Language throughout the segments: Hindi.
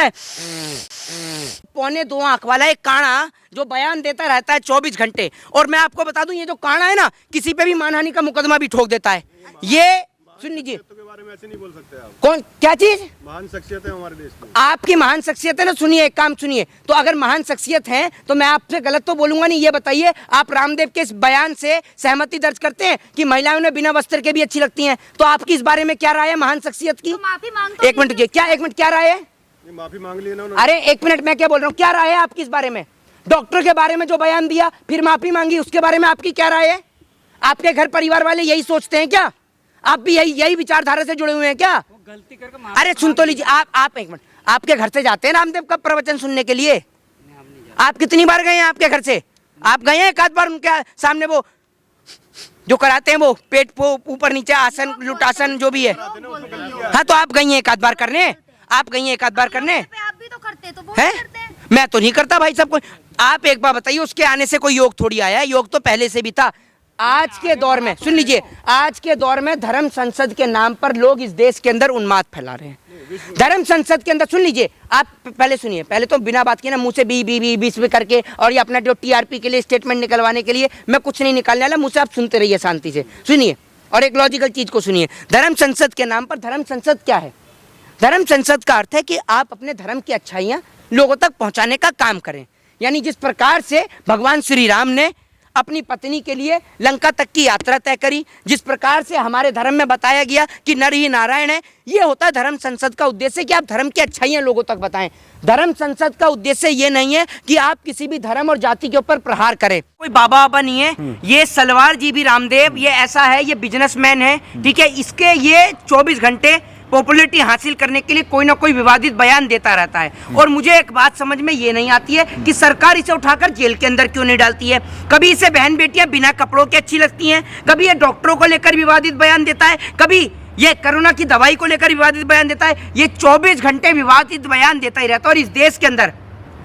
रहा है। 1.25 आंख वाला एक काड़ा जो बयान देता रहता है 24 घंटे। और मैं आपको बता दूं, ये जो काड़ा है ना, किसी पे भी मानहानि का मुकदमा भी ठोक देता है। ये सुन लीजिए, के बारे में ऐसे नहीं बोल सकते आप। कौन क्या चीज? महान शख्सियत है हमारे देश की। आपकी महान शख्सियत है ना, सुनिए एक काम सुनिए। तो अगर महान शख्सियत है तो मैं आपसे गलत तो बोलूंगा नहीं। ये बताइए, आप रामदेव के इस बयान से सहमति दर्ज करते हैं कि महिलाएं उन्हें बिना वस्त्र के भी अच्छी लगती हैं? तो आपकी इस बारे में क्या राय है महान शख्सियत की? तो माफी मांग एक मिनट क्या, एक मिनट क्या राय है? माफी मांग ली ना उन्होंने। अरे एक मिनट, मैं क्या बोल रहा हूँ, क्या राय है आपकी इस बारे में? डॉक्टर के बारे में जो बयान दिया फिर माफी मांगी, उसके बारे में आपकी क्या राय है? आपके घर परिवार वाले यही सोचते हैं क्या? आप भी यही विचारधारा से जुड़े हुए हैं क्या? गलती करके अरे सुन तो लीजिए, आप एक मिनट, आपके घर से जाते हैं रामदेव का प्रवचन सुनने के लिए? आप कितनी बार गए हैं आपके घर से? आप गए हैं एक आध बार उनके सामने? वो जो कराते हैं वो पेट को ऊपर नीचे आसन लुटासन जो भी है, हाँ तो आप गई हैं एक आध बार करने? आप गई हैं एक आध बार करने? आप भी तो करते, तो वो है? करते हैं। मैं तो नहीं करता भाई, सबको। आप एक बार बताइए, उसके आने से कोई योग थोड़ी आया है, योग तो पहले से भी था। आज के दौर में सुन लीजिए, आज के दौर में धर्म संसद के नाम पर लोग इस देश के अंदर उन्माद फैला रहे हैं। धर्म संसद के अंदर सुन लीजिए, आप पहले सुनिए, पहले तो बिना बात किए ना मुंह से बी करके, और ये अपना जो टीआरपी के लिए स्टेटमेंट निकलवाने के लिए, मैं कुछ नहीं निकालने वाला, मुझसे आप सुनते रहिए शांति से। सुनिए और एक लॉजिकल चीज को सुनिए। धर्म संसद के नाम पर, धर्म संसद क्या है? धर्म संसद का अर्थ है कि आप अपने धर्म की अच्छाइयाँ लोगों तक पहुँचाने का काम करें। यानी जिस प्रकार से भगवान श्री राम ने अपनी पत्नी के लिए लंका तक की यात्रा तय करी, जिस प्रकार से हमारे धर्म में बताया गया कि नर ही नारायण है, ये होता है धर्म संसद का उद्देश्य कि आप धर्म की अच्छाइयाँ लोगों तक बताएं। धर्म संसद का उद्देश्य ये नहीं है कि आप किसी भी धर्म और जाति के ऊपर प्रहार करें। कोई बाबा बाबा नहीं है, ये सलवार जी भी रामदेव, ये ऐसा है, ये बिजनेसमैन है, ठीक है। इसके ये 24 घंटे पॉपुलैरिटी हासिल करने के लिए कोई ना कोई विवादित बयान देता रहता है। और मुझे एक बात समझ में ये नहीं आती है कि सरकार इसे उठाकर जेल के अंदर क्यों नहीं डालती है। कभी इसे बहन बेटियां बिना कपड़ों के अच्छी लगती हैं, कभी ये डॉक्टरों को लेकर विवादित बयान देता है, कभी ये कोरोना की दवाई को लेकर विवादित बयान देता है। ये 24 घंटे विवादित बयान देता ही रहता है। और इस देश के अंदर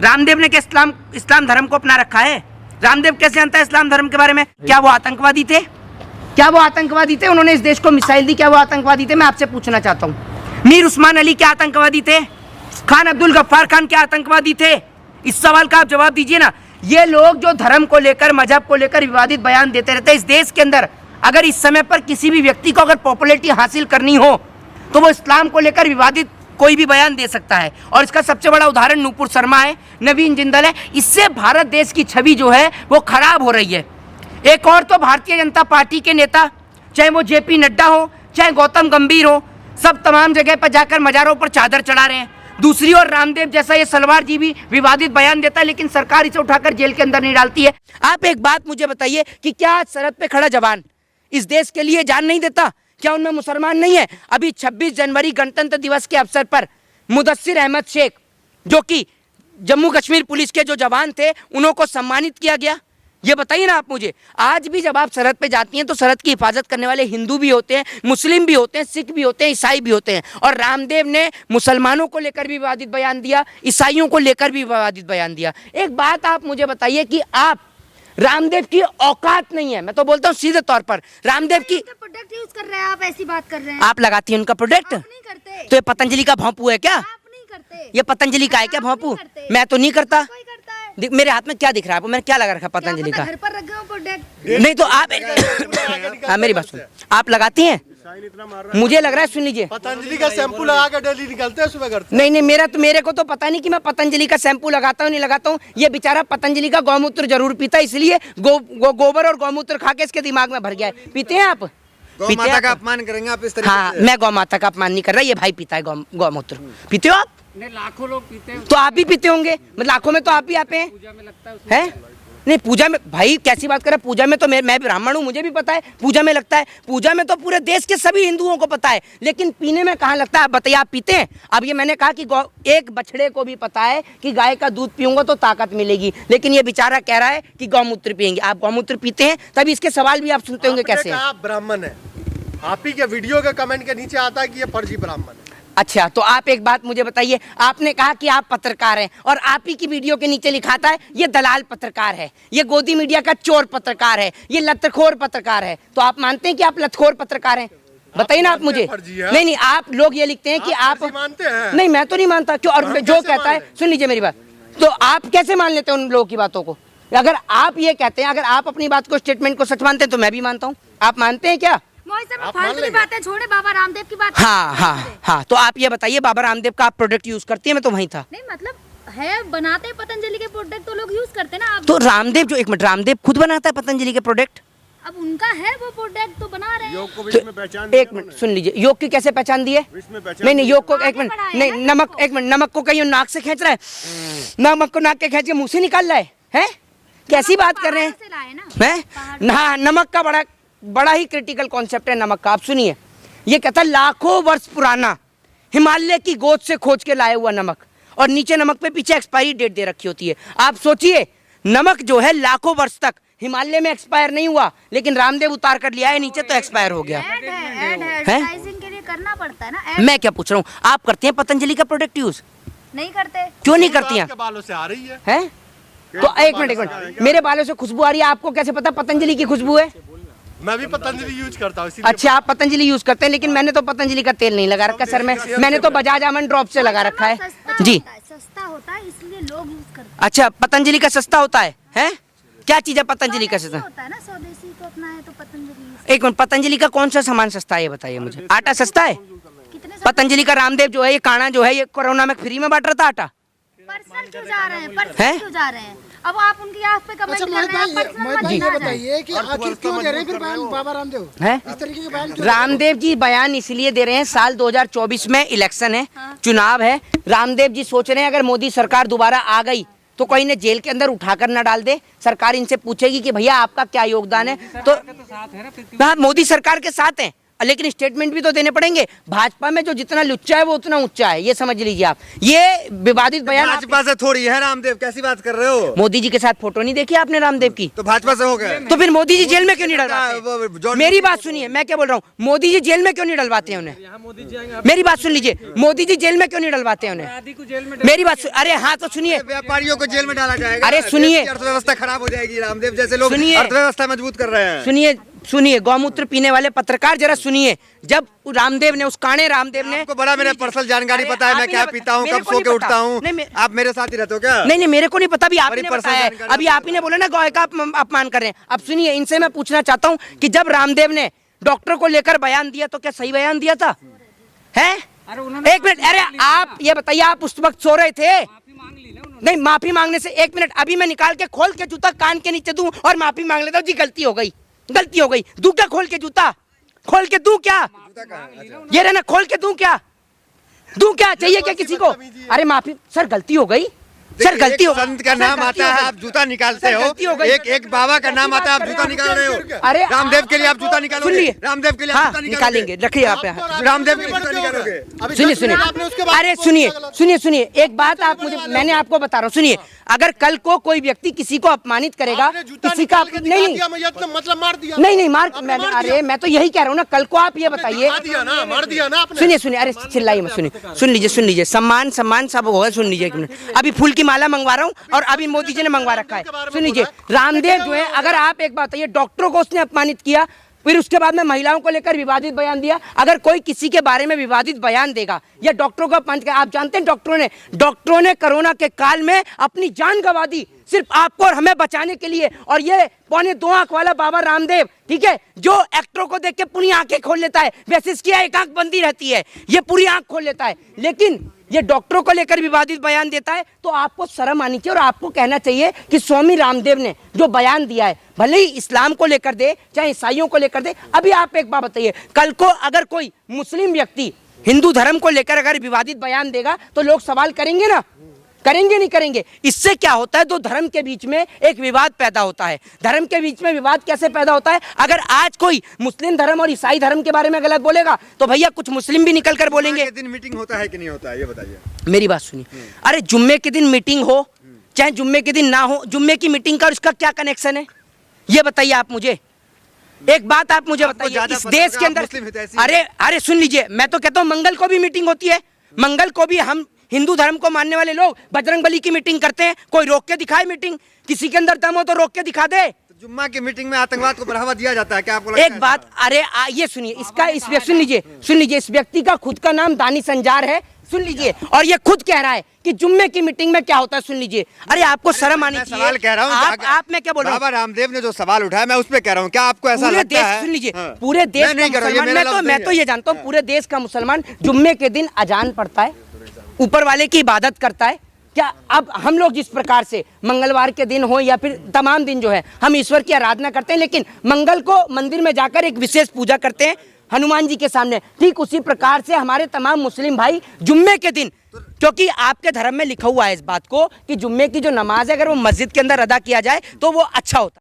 रामदेव ने क्या इस्लाम धर्म को अपना रखा है? रामदेव कैसे जानता है इस्लाम धर्म के बारे में? क्या वो आतंकवादी थे? क्या वो आतंकवादी थे? उन्होंने इस देश को मिसाइल दी, क्या वो आतंकवादी थे? मैं आपसे पूछना चाहता हूँ। मीर उस्मान अली क्या आतंकवादी थे? खान अब्दुल गफ्फार खान क्या आतंकवादी थे? इस सवाल का आप जवाब दीजिए ना। ये लोग जो धर्म को लेकर, मजहब को लेकर विवादित बयान देते रहते हैं इस देश के अंदर, अगर इस समय पर किसी भी व्यक्ति को अगर पॉपुलैरिटी हासिल करनी हो तो वो इस्लाम को लेकर विवादित कोई भी बयान दे सकता है। और इसका सबसे बड़ा उदाहरण नूपुर शर्मा है, नवीन जिंदल है। इससे भारत देश की छवि जो है वो खराब हो रही है। एक और तो भारतीय जनता पार्टी के नेता, चाहे वो जेपी नड्डा हो, चाहे गौतम गंभीर हो, सब तमाम जगह पर जाकर मजारों पर चादर चढ़ा रहे हैं। दूसरी ओर रामदेव जैसा ये सलवार जी भी विवादित बयान देता है, लेकिन सरकार इसे उठाकर जेल के अंदर नहीं डालती है। आप एक बात मुझे बताइए कि क्या आज सरहद पे खड़ा जवान इस देश के लिए जान नहीं देता? क्या उनमें मुसलमान नहीं है? अभी 26 जनवरी गणतंत्र दिवस के अवसर पर मुदस्सिर अहमद शेख, जो कि जम्मू कश्मीर पुलिस के जो जवान थे, उनको सम्मानित किया गया। ये बताइए ना आप मुझे। आज भी जब आप सरहद पे जाती हैं तो सरहद की हिफाजत करने वाले हिंदू भी होते हैं, मुस्लिम भी होते हैं, सिख भी होते हैं, ईसाई भी होते हैं। और रामदेव ने मुसलमानों को लेकर भी विवादित बयान दिया, ईसाइयों को लेकर भी विवादित बयान दिया। एक बात आप मुझे बताइए कि आप, रामदेव की औकात नहीं है, मैं तो बोलता हूँ सीधे तौर पर, रामदेव की प्रोडक्ट यूज कर रहे हैं आप, ऐसी बात कर रहे हैं। आप लगाती हैं उनका प्रोडक्ट? आप नहीं करते। तो ये पतंजलि का भोंपू है क्या? आप नहीं करते। ये पतंजलि का है क्या भोंपू? मैं तो नहीं करता। मेरे हाथ में क्या दिख रहा है? मैंने क्या लगा रखा पतंजलि का? घर पर रखे हो प्रोडक्ट? नहीं तो आप हाँ मेरी बात सुन, आप लगाती हैं? मुझे लग रहा है, सुन लीजिए, पतंजलि का शैम्पू लगा कर डेली निकलते हैं सुबह करते। नहीं मेरे को तो पता नहीं कि मैं पतंजलि का शैम्पू लगाता हूँ नहीं लगाता हूँ। ये बेचारा पतंजलि का गौमूत्र जरूर पीता है, इसलिए गोबर और गौमूत्र खा के इसके दिमाग में भर गया है। पीते हैं आप? गौ माता का अपमान करेंगे आप इस तरीके हाँ, से? मैं गौ माता का अपमान नहीं कर रहा, ये भाई पीता है गौमूत्र। पीते हो आप? नहीं, लाखों लोग पीते हैं। तो आप भी पीते होंगे, मतलब लाखों में तो आप भी आते हैं। पूजा में लगता है हैं? नहीं पूजा में, भाई कैसी बात कर रहा है? पूजा में तो मैं ब्राह्मण हूँ, मुझे भी पता है पूजा में लगता है। पूजा में तो पूरे देश के सभी हिंदुओं को पता है, लेकिन पीने में कहाँ लगता है? आप बताइए, आप पीते हैं? अब ये मैंने कहा कि एक बछड़े को भी पता है कि गाय का दूध पीऊंगा तो ताकत मिलेगी, लेकिन ये बेचारा कह रहा है कि गौमूत्र पियेंगे। आप गौमूत्र पीते हैं, तभी इसके सवाल भी आप सुनते होंगे कैसे। आप ब्राह्मण है, आप ही के वीडियो के कमेंट के नीचे आता है कि ये फर्जी ब्राह्मण है। अच्छा, तो आप एक बात मुझे बताइए, आपने कहा कि आप पत्रकार हैं और आप ही की वीडियो के नीचे लिखाता है ये दलाल पत्रकार है, ये गोदी मीडिया का चोर पत्रकार है, ये लतखोर पत्रकार है। तो आप मानते हैं कि आप लतखोर पत्रकार हैं? बताइए ना आप मुझे। फर्जी है। नहीं नहीं, आप लोग ये लिखते हैं कि आप फर्जी मानते हैं? नहीं, मैं तो नहीं मानता। क्यों? और हम जो कैसे कहता है, मान लें? सुन लीजिए मेरी बात, तो आप कैसे मान लेते हैं उन लोगों की बातों को? अगर आप ये कहते हैं, अगर आप अपनी बात को, स्टेटमेंट को सच मानते हैं तो मैं भी मानता हूँ। आप मानते हैं क्या? मोहित साहब आप मान फालतू की लेंगे? बातें छोड़े, बाबा रामदेव की बात हाँ हाँ हाँ, तो आप ये बताइए, बाबा रामदेव का आप प्रोडक्ट यूज करती है? मैं तो वहीं था। नहीं मतलब है, बनाते हैं पतंजलि के प्रोडक्ट तो लोग यूज करते हैं ना। आप तो रामदेव जो, एक मिनट, रामदेव खुद बनाता है पतंजलि के प्रोडक्ट? अब उनका है वो प्रोडक्ट तो बना रहे हैं। योग को तो विश्व में पहचान एक मिनट सुन लीजिए, योग की कैसे पहचान दी है? विश्व में पहचान नहीं नहीं, योग को, एक आगे मिनट, बढ़ाया नहीं, ना नमक, योग को। एक मिनट, नमक को कहीं नाक से खींच रहा है, नमक को नाक के खींच के मुंह से निकाल रहा है, हैं? कैसी बात कर रहे हैं? पहाड़ों से लाए ना। हैं? पहाड़ हाँ, नमक का बड़ा ही क्रिटिकल कॉन्सेप्ट है नमक का। आप सुनिए, ये कहता है लाखों वर्ष पुराना हिमालय की गोद से खोज के लाए हुआ नमक, और नीचे नमक पे पीछे एक्सपायरी डेट दे रखी होती है। आप सोचिए, नमक जो है लाखों वर्ष तक हिमालय में एक्सपायर नहीं हुआ, लेकिन रामदेव उतार कर लिया है नीचे तो एक्सपायर हो गया। ऐड है, एडवर्टाइजिंग के लिए करना पड़ता है ना। ऐड मैं क्या पूछ रहा हूँ, आप करते हैं पतंजलि का प्रोडक्ट यूज? नहीं करते। क्यों नहीं करती हैं? आपके बालों से आ रही है। हैं? तो एक मिनट, मेरे बालों से खुशबू आ रही है, आपको कैसे पता पतंजलि की खुशबू है? मैं भी पतंजलि यूज करता हूँ, इसीलिए अच्छा, आप पतंजलि यूज करते हैं, लेकिन मैंने तो पतंजलि का तेल नहीं लगा रखा सर में, मैंने तो बजाज आमंड ड्रॉप से लगा रखा है जी। सस्ता होता है इसलिए लोग यूज करते अच्छा, पतंजलि का सस्ता होता है? हैं? क्या चीज है पतंजलि का सस्ता? होता है ना, स्वदेशी तो अपना है तो पतंजलि। एक मिनट, पतंजलि का कौन सा सामान सस्ता है ये बताइए मुझे। आटा सस्ता है? कितने पतंजलि का रामदेव जो है, ये काढ़ा जो है, ये कोरोना में फ्री में बांट रहा था आटा। पर्सनल क्यों जा रहे हैं? हैं? पर्सनल क्यों जा रहे हैं? अब आप उनकी आप पे कमेंट अच्छा कर मोहित रहे हैं, भाई, पर्सनल मोहित मत भाई ये जाइए। बताइए कि आखिर क्यों दे रहे हैं फिर बयान बाबा रामदेव? हैं? इस तरीके के बयान क्यों? रामदेव जी बयान इसलिए दे रहे हैं, साल 2024 में इलेक्शन है, चुनाव है। रामदेव जी सोच रहे हैं अगर मोदी सरकार दोबारा आ गई तो कोई ने जेल के अंदर उठाकर न डाल दे। सरकार इनसे पूछेगी कि भैया आपका क्या योगदान है, तो हाँ, मोदी सरकार के साथ हैं, लेकिन स्टेटमेंट भी तो देने पड़ेंगे। भाजपा में जो जितना लुच्चा है वो उतना ऊंचा है, ये समझ लीजिए आप। ये विवादित बयान भाजपा से थोड़ी है रामदेव, कैसी बात कर रहे हो? मोदी जी के साथ फोटो नहीं देखी आपने रामदेव की? तो भाजपा से हो गए। तो फिर मोदी जी जेल में क्यों नहीं वो डलवाते? जॉर्ज मेरी बात सुनिए, मैं क्या बोल रहा हूँ, मोदी जी जेल में क्यों नहीं डलवाते हैं उन्हें? मेरी बात सुन लीजिए, मोदी जी जेल में क्यों नहीं डलवाते हैं उन्हें? मेरी बात अरे हाँ, तो सुनिए, व्यापारियों को जेल में डाला जाएगा। अरे सुनिए, देश की अर्थव्यवस्था खराब हो जाएगी। रामदेव जैसे लोग सुनिए, अर्थव्यवस्था मजबूत कर रहे हैं। सुनिए सुनिए, गौमूत्र पीने वाले पत्रकार जरा सुनिए। जब रामदेव ने, उस काणे रामदेव ने, आपको बड़ा मेरे पर्सनल जानकारी अरे पता है, आप मैं ही क्या ने पीता हूँ, मेरे कब को सो नहीं के पता। उठता हूँ। नहीं, आप मेरे साथ ही रहते हो क्या? नहीं नहीं, मेरे को नहीं पता, अभी आपने बड़ी personal बताया है, जानकारी अभी आप ही ने बोला ना गौ का अपमान कर रहे हैं। अब सुनिए, इनसे मैं पूछना चाहता हूँ कि जब रामदेव ने डॉक्टर को लेकर बयान दिया तो क्या सही बयान दिया था? हैं? एक मिनट, अरे आप ये बताइए, आप उस वक्त सो रहे थे? नहीं, माफी मांगने से एक मिनट, अभी मैं निकाल के खोल के जूता कान के नीचे दूं और माफी मांग लेता हूँ, जी गलती हो गई, गलती हो गई। दूं क्या खोल के जूता? खोल के दूं क्या? ये रहना, खोल के दूं क्या? दूं क्या? चाहिए क्या किसी को? अरे माफी सर, गलती हो गई सर, गलती हो, संत का सर, नाम गलती आता हो है, गई। आप जूता निकालते सर, हो। गलती हो गई। एक बाबा का नाम आता है, आप जूता निकाल रहे हो। अरे रामदेव के लिए आप जूता सुन निकालोगे? लिए, रामदेव के लिए हाँ, आप जूता निकालेंगे, रखिए आप पे हाथ। रामदेव के लिए जूता निकालोगे? अभी सुनिए 10 मिनट आपने उसके बाद अरे सुनिए सुनिए सुनिए, एक बात आप मुझे, मैंने आपको बता रहा हूँ, सुनिए, अगर कल को कोई व्यक्ति किसी को अपमानित करेगा, आपने जूता किसी का, निकाल के दिखा नहीं दिया, मैं ये तो मतलब मार दिया। नहीं मार, आपने मैं, मार अरे दिया। मैं तो यही कह रहा हूँ ना, कल को आप ये बताइए। दिखा दिया ना, मार दिया ना आपने। सुनिए सुनिए, अरे चिल्लाइए मत, सुनिए, सुन लीजिए, सम्मान सम्मान सब होगा, सुन लीजिए एक मिनट। अभी फूल की माला मंगवा रहा हूँ और अभी मोदी जी ने मंगवा रखा है। सुन लीजिए, रामदेव जो है, अगर आप एक बात बताइए, डॉक्टरों को उसने अपमानित किया, फिर उसके बाद में महिलाओं को लेकर विवादित बयान दिया। अगर कोई किसी के बारे में विवादित बयान देगा या डॉक्टरों को अपमानित किया, आप जानते हैं डॉक्टरों ने कोरोना के काल में अपनी जान गंवा दी सिर्फ आपको और हमें बचाने के लिए। और ये 2.25 आंख वाला बाबा रामदेव, ठीक है, जो एक्टरों को देख के पूरी आंखें खोल लेता है, वैसे इसकी एक आंख बंदी रहती है, ये पूरी आंख खोल लेता है, लेकिन ये डॉक्टरों को लेकर विवादित बयान देता है। तो आपको शर्म आनी चाहिए और आपको कहना चाहिए कि स्वामी रामदेव ने जो बयान दिया है, भले ही इस्लाम को लेकर दे चाहे ईसाइयों को लेकर दे। अभी आप एक बात बताइए, कल को अगर कोई मुस्लिम व्यक्ति हिंदू धर्म को लेकर अगर विवादित बयान देगा तो लोग सवाल करेंगे ना, करेंगे नहीं करेंगे? इससे क्या होता है, दो धर्म के बीच में एक विवाद पैदा होता है। धर्म के बीच में विवाद कैसे पैदा होता है? अगर आज कोई मुस्लिम धर्म और ईसाई धर्म के बारे में गलत बोलेगा तो भैया कुछ मुस्लिम भी निकल कर बोलेंगे। जुम्मे के दिन मीटिंग होता है कि नहीं होता है, ये बताइए। मेरी बात सुनिए, अरे जुम्मे के दिन मीटिंग हो चाहे जुम्मे के दिन ना हो, जुम्मे की मीटिंग का और इसका क्या कनेक्शन है, ये बताइए आप मुझे। एक बात आप मुझे आपको बताइए, ज्यादा इस पता देश होगा, के आप अंदर, मुस्लिम हितैषी हैं। अरे सुन लीजिए, मैं तो कहता हूँ मंगल को भी मीटिंग होती है, मंगल को भी हम हिंदू धर्म को मानने वाले लोग बजरंगबली की मीटिंग करते हैं। कोई रोक के दिखाए मीटिंग, किसी के अंदर दम हो तो रोक के दिखा दे। जुम्मा की मीटिंग में आतंकवाद को बढ़ावा दिया जाता है क्या आपको लगता है? एक बात, अरे ये सुनिए, इसका इस सुन लीजिए, इस व्यक्ति का खुद का नाम दानी संजार है, सुन लीजिए, और ये खुद कह रहा है कि जुम्मे की मीटिंग में क्या होता है, सुन लीजिए। अरे आपको शर्म आनी मैं चाहिए। सवाल कह रहा हूँ, आप मैं क्या बोल रहा हूँ, बाबा रामदेव ने जो सवाल उठाया मैं उस पे कह रहा हूँ, क्या आपको ऐसा पूरे लगता देश, है? सुन लीजिए, हाँ। पूरे देश मैं नहीं का कह रहा हूँ, ये मुसलमान, मेरा लफ्ज़ मैं नहीं तो है। ये जानता हूँ, पूरे देश का मुसलमान जुम्मे के दिन अजान पढ़ता है, ऊपर वाले की इबादत करता है। क्या अब हम लोग जिस प्रकार से मंगलवार के दिन हो या फिर तमाम दिन जो है हम ईश्वर की आराधना करते हैं, लेकिन मंगल को मंदिर में जाकर एक विशेष पूजा करते हैं हनुमान जी के सामने, ठीक उसी प्रकार से हमारे तमाम मुस्लिम भाई जुम्मे के दिन, क्योंकि आपके धर्म में लिखा हुआ है इस बात को कि जुम्मे की जो नमाज है अगर वो मस्जिद के अंदर अदा किया जाए तो वो अच्छा होता है।